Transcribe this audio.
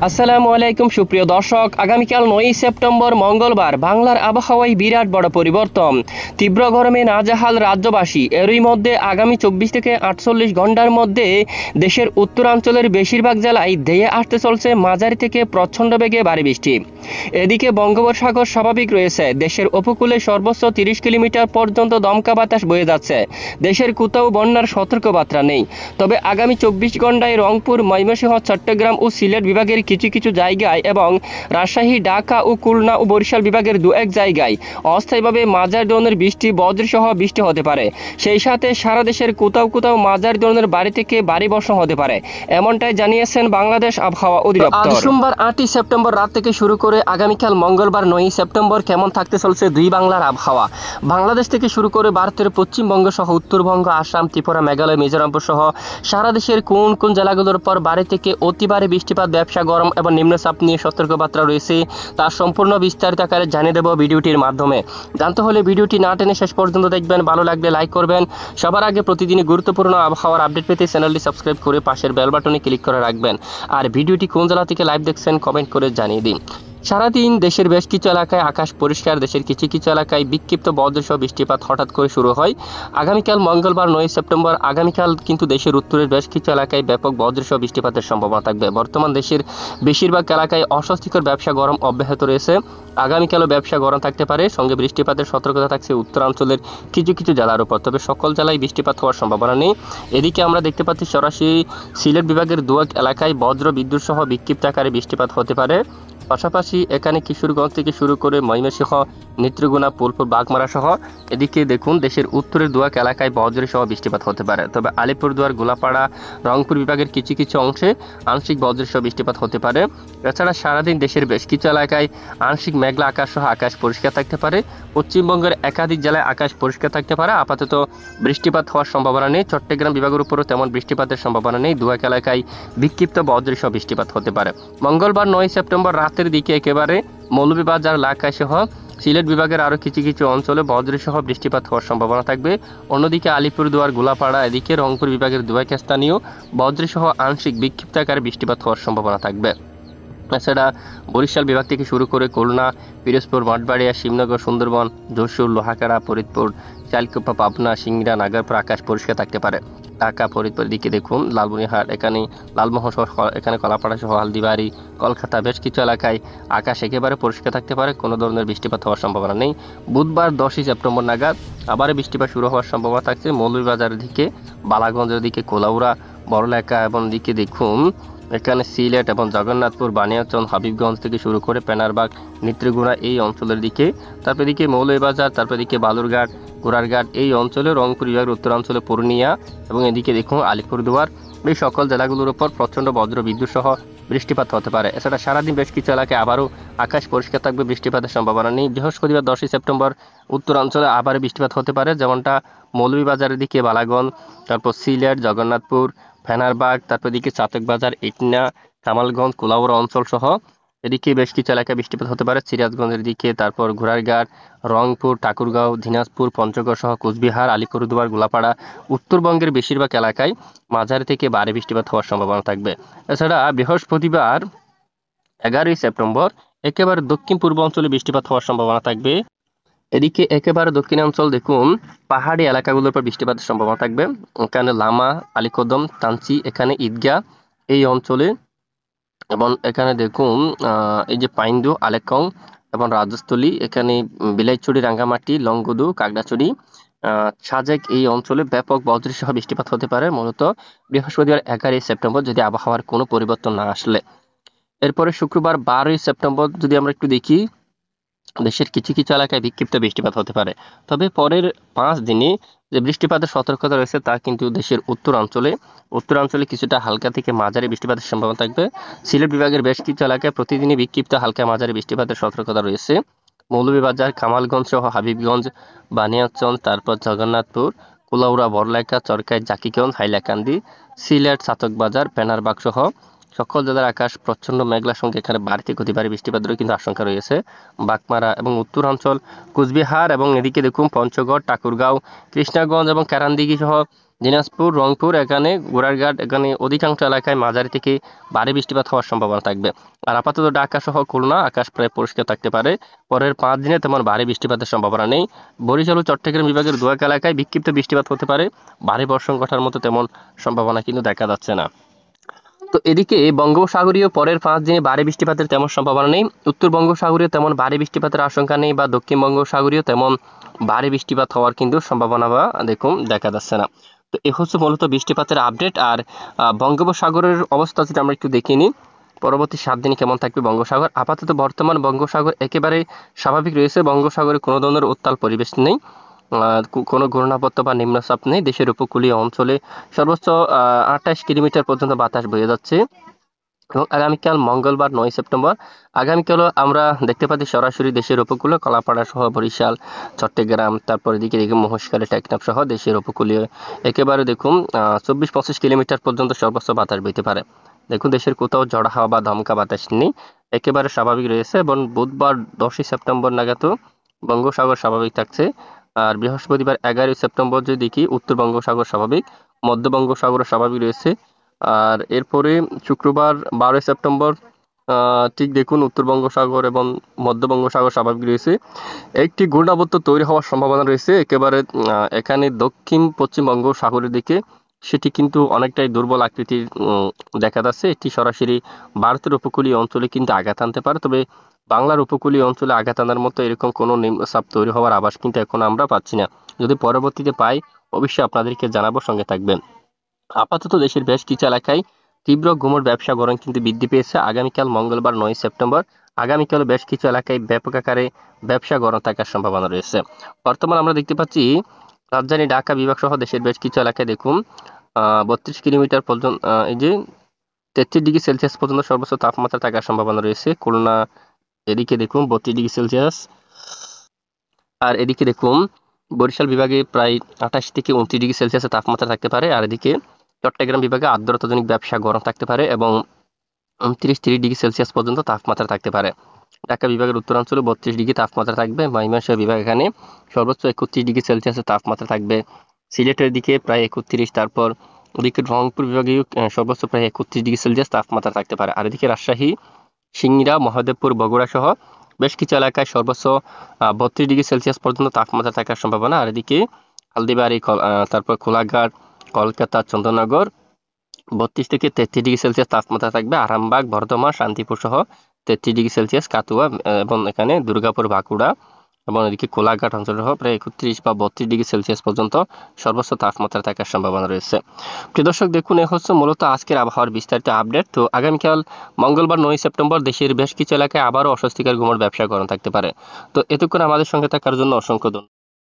আসসালামু আলাইকুম সুপ্রিয় দর্শক, আগামীকাল 9 সেপ্টেম্বর মঙ্গলবার বাংলার আবহাওয়ায় বিরাট বড় পরিবর্তন। তীব্র গরমে নাজেহাল রাজ্যবাসী। এরই মধ্যে আগামী 24 থেকে 48 ঘন্টার মধ্যে দেশের উত্তরাঞ্চলের বেশিরভাগ জেলায় ধেয়ে আসতে চলছে মাঝারি থেকে প্রচণ্ড বেগে ভারী বৃষ্টি। এদিকে বঙ্গোপসাগর স্বাভাবিক রয়েছে। দেশের উপকূলে সর্বোচ্চ 30 কিলোমিটার পর্যন্ত দমকা বাতাস বয়ে যাচ্ছে। দেশের কোথাও বন্যার সতর্কবার্তা নেই। তবে আগামী 24 ঘন্টায় রংপুর, ময়মনসিংহ, চট্টগ্রাম ও সিলেট বিভাগের কিছু কিছু জায়গায় এবং রাজশাহী, ঢাকা ও খুলনা ও বরিশাল বিভাগের দু এক জায়গায় অস্থায়ীভাবে মাঝারি ধরনের বৃষ্টি, বজ্রসহ বৃষ্টি হতে পারে। সেই সাথে সারা দেশের কোথাও কোথাও মাঝারি ধরনের ভারী থেকে ভারী বর্ষণ হতে পারে, এমনটাই জানিয়েছেন বাংলাদেশ আবহাওয়া অধিদপ্তর। আজ সোমবার 8 সেপ্টেম্বর রাত থেকে শুরু করে আগামীকাল মঙ্গলবার 9 সেপ্টেম্বর কেমন থাকতে চলছে দুই বাংলার আবহাওয়া। বাংলাদেশ থেকে শুরু করে ভারতের পশ্চিমবঙ্গ সহ উত্তরবঙ্গ, আসাম, ত্রিপুরা, মেঘালয়, মিজোরাম সহ সারা দেশের কোন কোন জেলাগুলোর পর ভারী থেকে অতি ভারী বৃষ্টিপাত, ব্যবসা, গরম এবং নিম্নচাপ নিয়ে সতর্কবার্তা রয়েছে, তার সম্পূর্ণ বিস্তারিত আকারে জানিয়ে দেব ভিডিওটির মাধ্যমে। জানতে হলে ভিডিওটি না টেনে শেষ পর্যন্ত দেখবেন। ভালো লাগলে লাইক করবেন। সবার আগে প্রতিদিনই গুরুত্বপূর্ণ আবহাওয়ার আপডেট পেতে চ্যানেলটি সাবস্ক্রাইব করে পাশের বেল বাটনে ক্লিক করে রাখবেন। আর ভিডিওটি কোন জেলা থেকে লাইভ দেখছেন কমেন্ট করে জানিয়ে দিন। সারাদিন দেশের বেশ কিছু এলাকায় আকাশ পরিষ্কার। দেশের কিছু কিছু এলাকায় বিক্ষিপ্ত বজ্রসহ বৃষ্টিপাত হঠাৎ করে শুরু হয়। আগামীকাল মঙ্গলবার 9 সেপ্টেম্বর আগামীকাল কিন্তু দেশের উত্তরের বেশ কিছু এলাকায় ব্যাপক বজ্রসহ বৃষ্টিপাতের সম্ভাবনা থাকবে। বর্তমান দেশের বেশিরভাগ এলাকায় অস্বস্তিকর ব্যবসা, গরম অব্যাহত রয়েছে। আগামীকালও ব্যবসা গরম থাকতে পারে। সঙ্গে বৃষ্টিপাতের সতর্কতা থাকছে উত্তরাঞ্চলের কিছু কিছু জেলার উপর, তবে সকল জেলায় বৃষ্টিপাত হওয়ার সম্ভাবনা নেই। এদিকে আমরা দেখতে পাচ্ছি সরাসরি সিলেট বিভাগের দু এক এলাকায় বজ্র বিদ্যুৎ সহ বিক্ষিপ্ত আকারে বৃষ্টিপাত হতে পারে। পাশাপাশি এখানে কিশোরগঞ্জ থেকে শুরু করে ময়মনসিংহ, নেত্রকোনা, ফুলপুর, বাগমারা সহ এদিকে দেখুন দেশের উত্তরের দু এক এলাকায় বজ্র সহ বৃষ্টিপাত হতে পারে। তবে আলিপুরদুয়ার, গোলাপাড়া, রংপুর বিভাগের কিছু কিছু অংশে আংশিক বজ্র সহ বৃষ্টিপাত হতে পারে। এছাড়া সারাদিন দেশের বেশ কিছু এলাকায় আংশিক মেঘলা আকাশ সহ আকাশ পরিষ্কার থাকতে পারে। পশ্চিমবঙ্গের একাধিক জেলায় আকাশ পরিষ্কার থাকতে পারে। আপাতত বৃষ্টিপাত হওয়ার সম্ভাবনা নেই। চট্টগ্রাম বিভাগের উপরও তেমন বৃষ্টিপাতের সম্ভাবনা নেই। দু এক এলাকায় বিক্ষিপ্ত বজ্র সহ বৃষ্টিপাত হতে পারে। মঙ্গলবার 9 সেপ্টেম্বর রাতের দিকে একেবারে মৌলভীবাজার, লাখাই সহ সিলেট বিভাগের আরও কিছু কিছু অঞ্চলে বজ্রসহ বৃষ্টিপাত হওয়ার সম্ভাবনা থাকবে। অন্যদিকে আলিপুরদুয়ার, গোলাপাড়া, এদিকে রংপুর বিভাগের দু এক স্থানীয় বজ্রসহ আংশিক বিক্ষিপ্ত আকারে বৃষ্টিপাত হওয়ার সম্ভাবনা থাকবে। এছাড়া বরিশাল বিভাগ থেকে শুরু করে খুলনা, পিরোজপুর, মঠবাড়িয়া, শিবনগর, সুন্দরবন, যশোর, লোহাগাড়া, ফরিদপুর, চালকুপা, পাবনা, সিংড়া, নাগারপুর আকাশ পরিষ্কার থাকতে পারে। ঢাকা, ফরিদপুর দিকে দেখুন লালমনিরহাট, এখানে লালমোহন সহ এখানে কলাপাড়া সহ হালদিবাড়ি, কলকাতা বেশ কিছু এলাকায় আকাশ একেবারে পরিষ্কার থাকতে পারে। কোনো ধরনের বৃষ্টিপাত হওয়ার সম্ভাবনা নেই। বুধবার 10 সেপ্টেম্বর নাগাদ আবার বৃষ্টিপাত শুরু হওয়ার সম্ভাবনা থাকছে মৌলভীবাজারের দিকে, বালাগঞ্জের দিকে, কোলাউড়া, বড়লেখা এবং দিকে দেখুন এখানে সিলেট এবং জগন্নাথপুর, বানিয়াচং, হাবিবগঞ্জ থেকে শুরু করে পেনারবাগ, নেত্রকোনা এই অঞ্চলের দিকে, তারপর দিকে মৌলভীবাজার, তারপর দিকে বালুরঘাট, গোড়ারঘাট এই অঞ্চলে, রংপুর বিভাগের উত্তরাঞ্চলে পূর্ণিয়া এবং এদিকে দেখুন আলিপুরদুয়ার, এই সকল জেলাগুলোর উপর প্রচণ্ড বজ্র বিদ্যুৎ সহ বৃষ্টিপাত হতে পারে। এছাড়া সারাদিন বেশ কিছু এলাকায় আবারও আকাশ পরিষ্কার থাকবে, বৃষ্টিপাতের সম্ভাবনা নেই। বৃহস্পতিবার 10 সেপ্টেম্বর উত্তরাঞ্চলে আবার বৃষ্টিপাত হতে পারে, যেমনটা মৌলভীবাজারের দিকে, বালাগঞ্জ, তারপর সিলেট, জগন্নাথপুর, ফেনারবাগ, তারপর এদিকে চাতকবাজার, ইটনা, কামালগঞ্জ, কুলাউড়া অঞ্চল সহ এদিকে বেশ কিছু এলাকায় বৃষ্টিপাত হতে পারে। সিরাজগঞ্জের দিকে, তারপর ঘোড়ারঘাট, রংপুর, ঠাকুরগাঁও, দিনাজপুর, পঞ্চগড় সহ কোচবিহার, আলিপুরদুয়ার, গোলাপাড়া, উত্তরবঙ্গের বেশিরভাগ এলাকায় মাঝারি থেকে ভারী বৃষ্টিপাত হওয়ার সম্ভাবনা থাকবে। এছাড়া বৃহস্পতিবার 11 সেপ্টেম্বর একেবারে দক্ষিণ পূর্ব অঞ্চলে বৃষ্টিপাত হওয়ার সম্ভাবনা থাকবে। এদিকে একেবারে দক্ষিণাঞ্চল দেখুন পাহাড়ি এলাকাগুলোর উপর বৃষ্টিপাতের সম্ভাবনা থাকবে। এখানে লামা, আলীকদম, তানচি, এখানে ঈদগাহ এই অঞ্চলে, এবং এখানে দেখুন এই যে পাইন্দু, আলেকং এবং রাজস্থলী, এখানে বিলাইছড়ি, রাঙ্গামাটি, লংগদু, কাগড়াছড়ি, সাজেক এই অঞ্চলে ব্যাপক বজ্রসহ বৃষ্টিপাত হতে পারে মূলত বৃহস্পতিবার 11 সেপ্টেম্বর যদি আবহাওয়ার কোনো পরিবর্তন না আসলে। এরপরে শুক্রবার 12 সেপ্টেম্বর যদি আমরা একটু দেখি, দেশের কিছু কিছু এলাকায় বিক্ষিপ্ত বৃষ্টিপাত হতে পারে। তবে পরের 5 দিনে যে বৃষ্টিপাতের সতর্কতা রয়েছে তা কিন্তু দেশের উত্তরাঞ্চলে কিছুটা হালকা থেকে মাঝারি বৃষ্টিপাতের সম্ভাবনা থাকবে। সিলেট বিভাগের বেশ কিছু এলাকায় প্রতিদিনই বিক্ষিপ্ত হালকা মাঝারি বৃষ্টিপাতের সতর্কতা রয়েছে। মৌলভীবাজার, কামালগঞ্জ সহ হাবিবগঞ্জ, বানিয়াচং, তারপর জগন্নাথপুর, কুলাউড়া, বড়লেখা, চরকাই, জাকিগঞ্জ, হাইলাকান্দি, সিলেট, চাতকবাজার, পেনারবাগ সহ সকল জেলার আকাশ প্রচণ্ড মেঘলার সঙ্গে এখানে ভারী থেকে অতি ভারী বৃষ্টিপাতেরও কিন্তু আশঙ্কা রয়েছে। বাগমারা এবং উত্তরাঞ্চল, কোচবিহার এবং এদিকে দেখুন পঞ্চগড়, ঠাকুরগাঁও, কৃষ্ণাগঞ্জ এবং কেরানদিঘি সহ দিনাজপুর, রংপুর, এখানে গোড়ারঘাট, এখানে অধিকাংশ এলাকায় মাঝারি থেকে ভারী বৃষ্টিপাত হওয়ার সম্ভাবনা থাকবে। আর আপাতত ঢাকা সহ খুলনা আকাশ প্রায় পরিষ্কার থাকতে পারে। পরের 5 দিনে তেমন ভারী বৃষ্টিপাতের সম্ভাবনা নেই। বরিশাল ও চট্টগ্রাম বিভাগের দু এক এলাকায় বিক্ষিপ্ত বৃষ্টিপাত হতে পারে, ভারী বর্ষণ ঘটার মতো তেমন সম্ভাবনা কিন্তু দেখা যাচ্ছে না। তো এদিকে বঙ্গোপসাগরীয় পরের 5 দিনে ভারী বৃষ্টিপাতের তেমন সম্ভাবনা নেই। উত্তর বঙ্গোপসাগরীয় তেমন ভারী বৃষ্টিপাতের আশঙ্কা নেই, বা দক্ষিণ বঙ্গোপসাগরীয় তেমন ভারী বৃষ্টিপাত হওয়ার কিন্তু সম্ভাবনা বা দেখুন দেখা যাচ্ছে না। তো এ হচ্ছে মূলত বৃষ্টিপাতের আপডেট। আর বঙ্গোপসাগরের অবস্থা যদি আমরা একটু দেখে নিই, পরবর্তী 7 দিনে কেমন থাকবে বঙ্গোপসাগর। আপাতত বর্তমান বঙ্গোপসাগর একেবারে স্বাভাবিক রয়েছে, বঙ্গোপসাগরে কোনো ধরনের উত্তাল পরিবেশ নেই, কোনো ঘূর্ণাবর্ত বা নিম্নচাপ নেই। দেশের উপকূলীয় অঞ্চলে সর্বোচ্চ 28 কিলোমিটার পর্যন্ত বাতাস বয়ে যাচ্ছে। এবং আগামীকাল মঙ্গলবার 9 সেপ্টেম্বর, আগামীকালও আমরা দেখতে পাচ্ছি সরাসরি দেশের উপকূলে কলাপাড়া সহ বরিশাল, চট্টগ্রাম, তারপর এদিকে দেখুন মহেশখালী, টেকনাফ সহ দেশের উপকূলীয় একেবারে দেখুন 24-25 কিলোমিটার পর্যন্ত সর্বোচ্চ বাতাস বইতে পারে। দেখুন দেশের কোথাও ঝড় হাওয়া বা দমকা বাতাস নেই, একেবারে স্বাভাবিক রয়েছে। এবং বুধবার 10 সেপ্টেম্বর নাগাদও বঙ্গোপসাগর স্বাভাবিক থাকছে। আর বৃহস্পতিবার 11 সেপ্টেম্বর যদি দেখি, উত্তর বঙ্গোপসাগর স্বাভাবিক, মধ্য বঙ্গোপসাগর স্বাভাবিক রয়েছে। আর এরপরে শুক্রবার 12 সেপ্টেম্বর ঠিক দেখুন উত্তর বঙ্গোপসাগর এবং মধ্য বঙ্গোপসাগর স্বাভাবিক রয়েছে। একটি ঘূর্ণাবর্ত তৈরি হওয়ার সম্ভাবনা রয়েছে একেবারে এখানে দক্ষিণ পশ্চিম বঙ্গোপসাগরের দিকে, সেটি কিন্তু অনেকটাই দুর্বল আকৃতির দেখা যাচ্ছে। এটি সরাসরি ভারতের উপকূলীয় অঞ্চলে কিন্তু আঘাত আনতে পারে, তবে বাংলার উপকূলীয় অঞ্চলে আঘাত আনার মতো এরকম কোনো নিম্নচাপ তৈরি হওয়ার আভাস কিন্তু এখন আমরা পাচ্ছি না। যদি পরবর্তীতে পাই অবশ্যই আপনাদেরকে জানাবো, সঙ্গে থাকবেন। আপাতত দেশের বেশ কিছু এলাকায় তীব্র গুমোট ব্যবসা গরম কিন্তু বৃদ্ধি পেয়েছে। আগামীকাল মঙ্গলবার 9 সেপ্টেম্বর, আগামীকাল বেশ কিছু এলাকায় ব্যাপক আকারে ব্যবসা গরম থাকার সম্ভাবনা রয়েছে। বর্তমানে আমরা দেখতে পাচ্ছি রাজধানী ঢাকা বিভাগ সহ দেশের বেশ কিছু এলাকায় দেখুন 32 কিলোমিটার পর্যন্ত এই যে 33 ডিগ্রি সেলসিয়াস পর্যন্ত সর্বোচ্চ তাপমাত্রা থাকার সম্ভাবনা রয়েছে। খুলনা এদিকে দেখুন 32 ডিগ্রি সেলসিয়াস। আর এদিকে দেখুন বরিশাল বিভাগে প্রায় 28 থেকে 29 ডিগ্রি সেলসিয়াসের তাপমাত্রা থাকতে পারে। আর এদিকে চট্টগ্রাম বিভাগে আর্দ্রতাজনিত ব্যবসা গরম থাকতে পারে এবং 29-30 ডিগ্রি সেলসিয়াস পর্যন্ত তাপমাত্রা থাকতে পারে। ঢাকা বিভাগের উত্তরাঞ্চলে 32 ডিগ্রি তাপমাত্রা থাকবে। ময়মনসিংহ বিভাগ এখানে সর্বোচ্চ 31 ডিগ্রি সেলসিয়াসের তাপমাত্রা থাকবে। সিলেটের দিকে প্রায় 31, তারপর ওদিকে রংপুর বিভাগেও সর্বোচ্চ প্রায় 31 ডিগ্রি সেলসিয়াস তাপমাত্রা থাকতে পারে। আর এদিকে রাজশাহী, সিংড়া, মহাদেবপুর, বগুড়া সহ বেশ কিছু এলাকায় সর্বোচ্চ 32 ডিগ্রি সেলসিয়াস পর্যন্ত তাপমাত্রা থাকার সম্ভাবনা। আর এদিকে হালদিবাড়ি, তারপর কোলাঘাট, কলকাতা, চন্দননগর 32 থেকে 33 ডিগ্রি সেলসিয়াস তাপমাত্রা থাকবে। আরামবাগ, বর্ধমান, শান্তিপুর সহ 33 ডিগ্রি সেলসিয়াস, কাতুয়া এবং এখানে দুর্গাপুর, বাঁকুড়া এবং এদিকে কোলাঘাট অঞ্চল সহ প্রায় 31 বা 32 ডিগ্রি সেলসিয়াস পর্যন্ত সর্বোচ্চ তাপমাত্রা থাকার সম্ভাবনা রয়েছে। প্রিয় দর্শক দেখুন, এ হচ্ছে মূলত আজকের আবহাওয়ার বিস্তারিত আপডেট। তো আগামীকাল মঙ্গলবার 9 সেপ্টেম্বর দেশের বেশ কিছু এলাকায় আবারও অস্বস্তিকর গুমোট ব্যবসা গরম থাকতে পারে। তো এতক্ষণ আমাদের সঙ্গে থাকার জন্য অসংখ্য ধন্যবাদ।